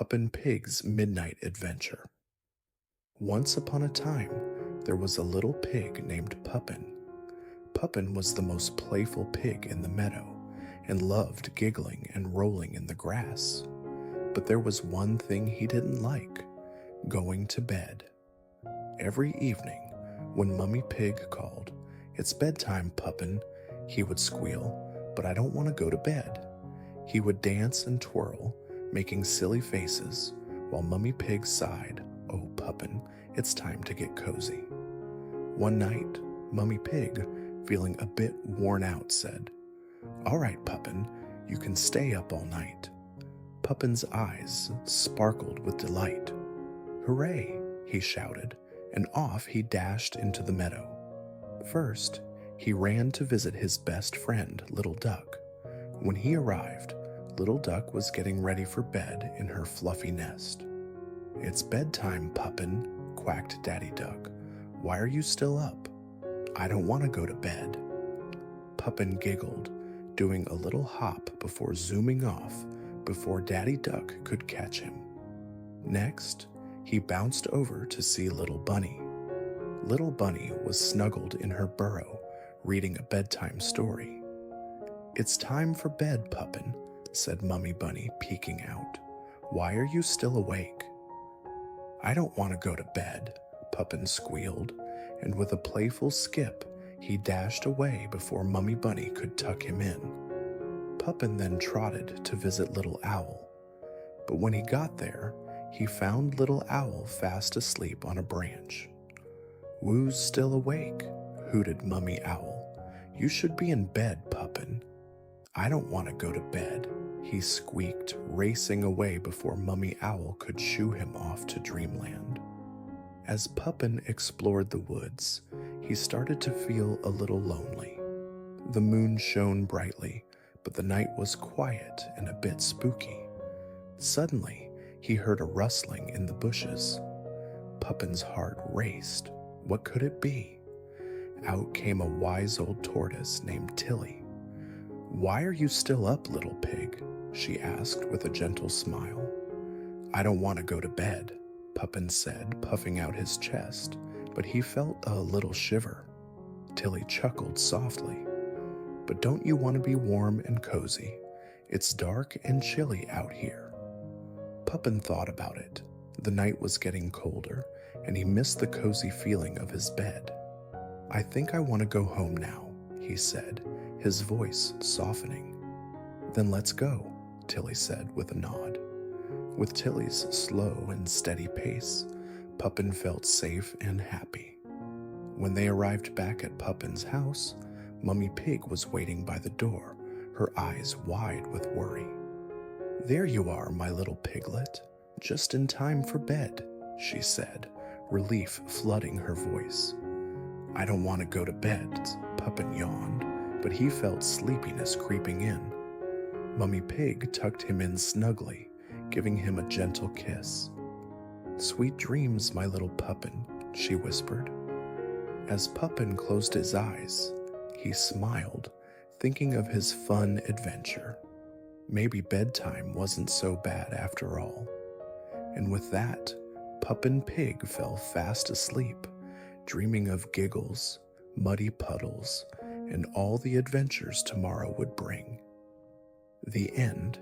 Puppin Pig's Midnight Adventure. Once upon a time, there was a little pig named Puppin. Puppin was the most playful pig in the meadow and loved giggling and rolling in the grass. But there was one thing he didn't like: going to bed. Every evening, when Mummy Pig called, "It's bedtime, Puppin," he would squeal, "But I don't want to go to bed." He would dance and twirl, making silly faces, while Mummy Pig sighed, "Oh, Puppin, it's time to get cozy." One night, Mummy Pig, feeling a bit worn out, said, "All right, Puppin, you can stay up all night." Puppin's eyes sparkled with delight. "Hooray!" he shouted, and off he dashed into the meadow. First, he ran to visit his best friend, Little Duck. When he arrived, Little Duck was getting ready for bed in her fluffy nest. "It's bedtime, Puppin," quacked Daddy Duck. "Why are you still up?" "I don't want to go to bed." Puppin giggled, doing a little hop before zooming off before Daddy Duck could catch him. Next, he bounced over to see Little Bunny. Little Bunny was snuggled in her burrow, reading a bedtime story. "It's time for bed, Puppin," said Mummy Bunny, peeking out. "Why are you still awake?" "I don't want to go to bed," Puppin squealed, and with a playful skip, he dashed away before Mummy Bunny could tuck him in. Puppin then trotted to visit Little Owl. But when he got there, he found Little Owl fast asleep on a branch. "Who's still awake?" hooted Mummy Owl. "You should be in bed, Puppin." "I don't want to go to bed," he squeaked, racing away before Mummy Owl could shoo him off to dreamland. As Puppin explored the woods, he started to feel a little lonely. The moon shone brightly, but the night was quiet and a bit spooky. Suddenly, he heard a rustling in the bushes. Puppin's heart raced. What could it be? Out came a wise old tortoise named Tilly. "Why are you still up, little pig?" she asked with a gentle smile. "I don't want to go to bed," Puppin said, puffing out his chest, but he felt a little shiver. Tilly chuckled softly. "But don't you want to be warm and cozy? It's dark and chilly out here." Puppin thought about it. The night was getting colder, and he missed the cozy feeling of his bed. "I think I want to go home now," he said, his voice softening. "Then let's go," Tilly said with a nod. With Tilly's slow and steady pace, Puppin felt safe and happy. When they arrived back at Puppin's house, Mummy Pig was waiting by the door, her eyes wide with worry. "There you are, my little piglet, just in time for bed," she said, relief flooding her voice. "I don't want to go to bed," Puppin yawned, but he felt sleepiness creeping in. Mummy Pig tucked him in snugly, giving him a gentle kiss. "Sweet dreams, my little Puppin," she whispered. As Puppin closed his eyes, he smiled, thinking of his fun adventure. Maybe bedtime wasn't so bad after all. And with that, Puppin Pig fell fast asleep, dreaming of giggles, muddy puddles, and all the adventures tomorrow would bring. The end.